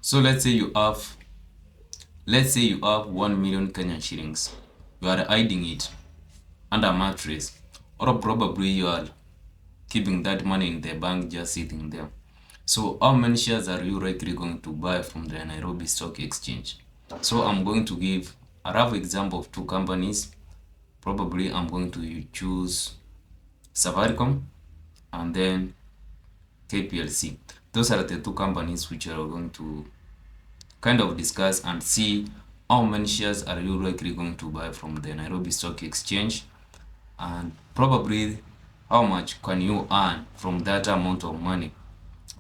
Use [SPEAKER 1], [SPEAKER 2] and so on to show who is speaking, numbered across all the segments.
[SPEAKER 1] So let's say you have 1 million Kenyan shillings. You are hiding it under a mattress, or probably you are keeping that money in the bank just sitting there. So how many shares are you likely going to buy from the Nairobi Stock Exchange? So I'm going to give a rough example of two companies. Probably I'm going to choose Safaricom and then KPLC. Those are the two companies which are going to kind of discuss and see how many shares are you likely going to buy from the Nairobi Stock Exchange, and probably how much can you earn from that amount of money,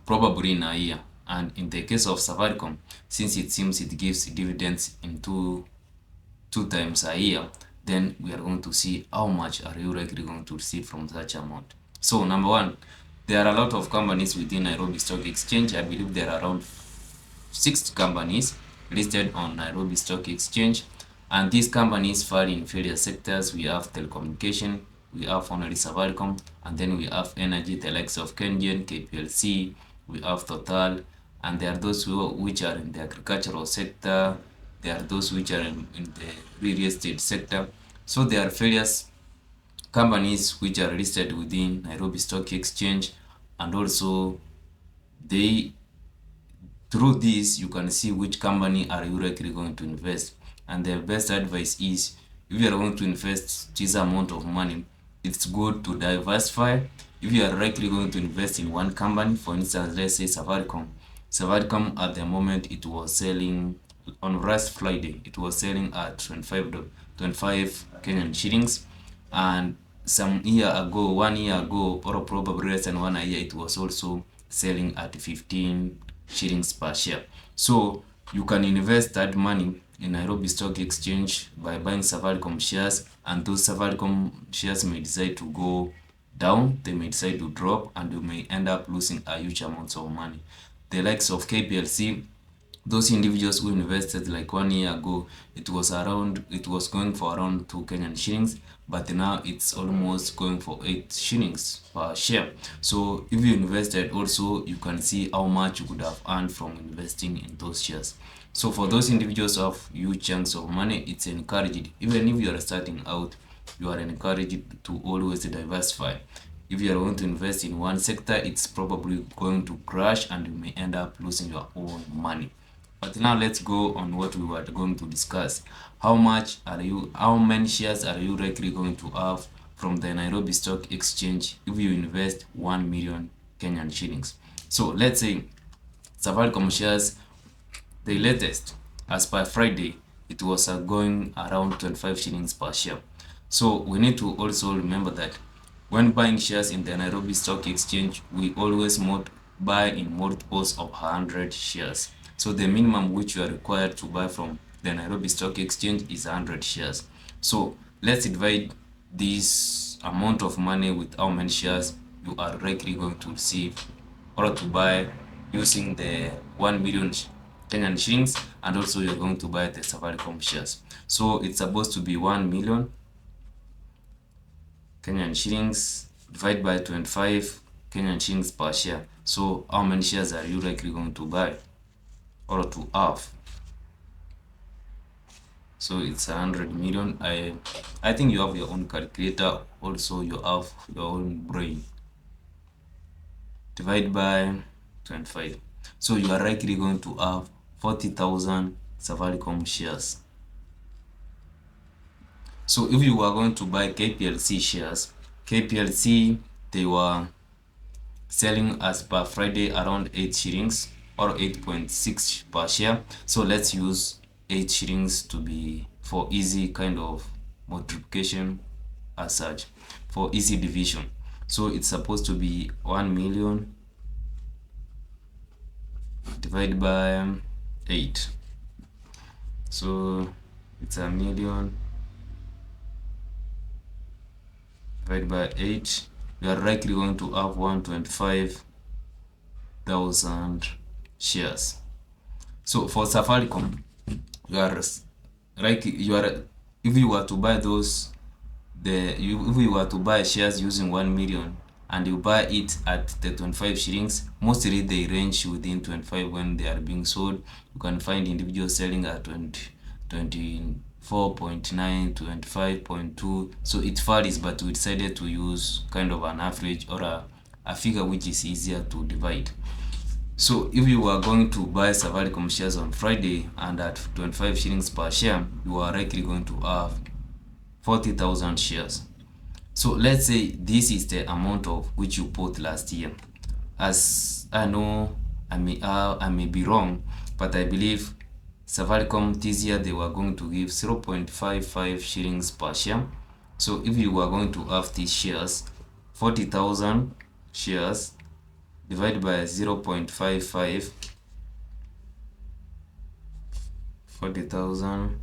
[SPEAKER 1] probably in a year. And in the case of Safaricom, since it seems it gives dividends in two times a year, then we are going to see how much are you likely going to receive from such amount. So number one, there are a lot of companies within Nairobi Stock Exchange. I believe there are around 6 companies listed on Nairobi Stock Exchange, and these companies fall in various sectors. We have telecommunication, we have only Safaricom, and then we have energy, the likes of KenGen, KPLC, we have Total, and there are those which are in the agricultural sector, there are those which are in the real estate sector. So there are various companies which are listed within Nairobi Stock Exchange, and also they through this you can see which company are you likely going to invest. And the best advice is, if you are going to invest this amount of money, it's good to diversify. If you are likely going to invest in one company, for instance, let's say Safaricom at the moment it was selling on last Friday, it was selling at 25 Kenyan shillings, and some year ago, 1 year ago, or probably less than 1 year, it was also selling at 15 shillings per share. So you can invest that money in Nairobi Stock Exchange by buying Safaricom shares, and those Safaricom shares may decide to go down, they may decide to drop, and you may end up losing a huge amount of money. The likes of KPLC, those individuals who invested like 1 year ago, it was going for around 2 Kenyan shillings, but now it's almost going for 8 shillings per share. So if you invested also, you can see how much you could have earned from investing in those shares. So for those individuals who have huge chunks of money, it's encouraged, even if you are starting out, you are encouraged to always diversify. If you are going to invest in one sector, it's probably going to crash and you may end up losing your own money. But now let's go on what we were going to discuss. How many shares are you likely going to have from the Nairobi Stock Exchange if you invest 1 million Kenyan shillings? So let's say Safaricom shares, the latest, as per Friday, it was going around 25 shillings per share. So we need to also remember that when buying shares in the Nairobi Stock Exchange, we always buy in multiples of 100 shares. So the minimum which you are required to buy from the Nairobi Stock Exchange is 100 shares. So let's divide this amount of money with how many shares you are likely going to receive or to buy using the 1 million Kenyan shillings, and also you're going to buy the Safaricom shares. So it's supposed to be 1 million Kenyan shillings divided by 25 Kenyan shillings per share. So how many shares are you likely going to buy or to have? So it's 100 million. I think you have your own calculator, also you have your own brain. Divide by 25. So you are likely going to have 40,000 Safaricom shares. So if you were going to buy KPLC shares, KPLC, they were selling as per Friday around 8 shillings or 8.6 per share. So let's use 8 shillings to be for easy kind of multiplication as such, for easy division. So it's supposed to be 1 million divided by 8. So it's a million divided by 8. You are likely going to have 125,000 shares. So for Safaricom, if you were to buy if you were to buy shares using 1 million, and you buy it at the 25 shillings, mostly they range within 25 when they are being sold. You can find individuals selling at 24.9, 25.2. So it varies, but we decided to use kind of an average or a figure which is easier to divide. So if you are going to buy Safaricom shares on Friday and at 25 shillings per share, you are likely going to have 40,000 shares. So let's say this is the amount of which you put last year. As I know, I may be wrong, but I believe Safaricom this year they were going to give 0.55 shillings per share. So if you were going to have these shares, 40,000 shares divided by 0.55, 40,000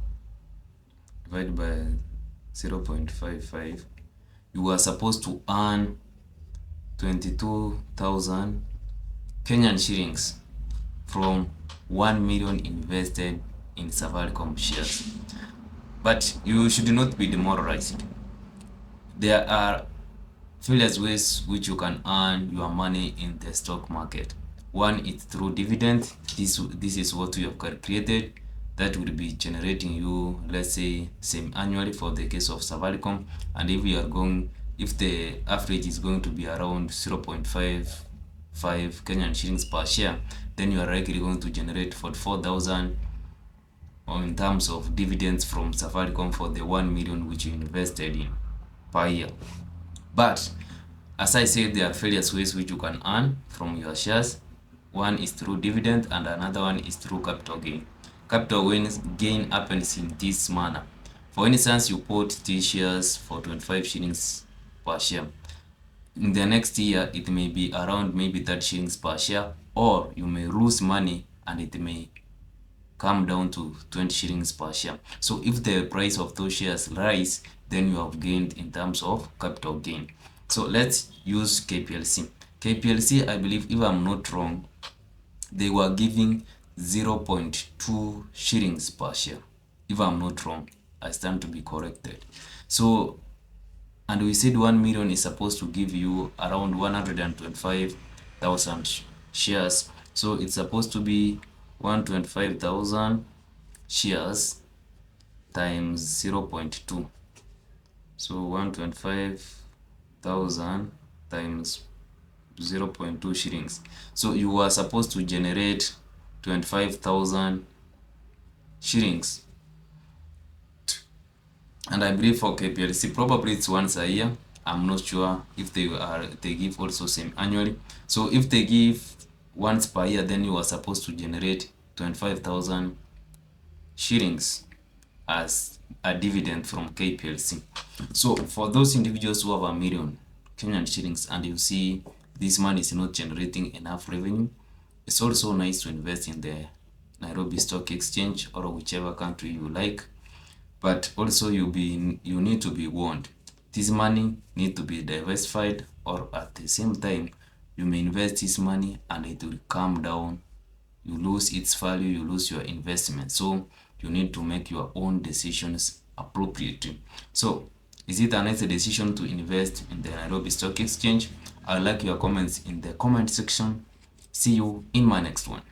[SPEAKER 1] divided by 0.55, you are supposed to earn 22,000 Kenyan shillings from 1 million invested in Safaricom shares. But you should not be demoralized. There are various ways which you can earn your money in the stock market. One is through dividend. This is what we have calculated that will be generating you, let's say, semi-annually for the case of Safaricom. And if the average is going to be around 0.55 Kenyan shillings per share, then you are likely going to generate 44,000 in terms of dividends from Safaricom for the 1 million which you invested in per year. But as I said, there are various ways which you can earn from your shares. One is through dividend and another one is through capital gain. Capital gain happens in this manner. For instance, you bought these shares for 25 shillings per share. In the next year, it may be around maybe 30 shillings per share, or you may lose money and it may come down to 20 shillings per share. So if the price of those shares rise, then you have gained in terms of capital gain. So let's use KPLC. KPLC, I believe, if I'm not wrong, they were giving 0.2 shillings per share. If I'm not wrong, I stand to be corrected. So, and we said 1 million is supposed to give you around 125,000 shares. So it's supposed to be 125,000 shares times 0.2. So 125,000 times 0.2 shillings. So you are supposed to generate 25,000 shillings. And I believe for KPLC, probably it's once a year. I'm not sure if they give also semi-annually. So if they give once per year, then you are supposed to generate 25,000 shillings as a dividend from KPLC. So for those individuals who have 1 million Kenyan shillings and you see this money is not generating enough revenue, it's also nice to invest in the Nairobi Stock Exchange or whichever country you like. But also you need to be warned. This money need to be diversified, or at the same time you may invest this money and it will come down. You lose its value, you lose your investment. So you need to make your own decisions appropriately. So is it a nice decision to invest in the Nairobi Stock Exchange? I'd like your comments in the comment section. See you in my next one.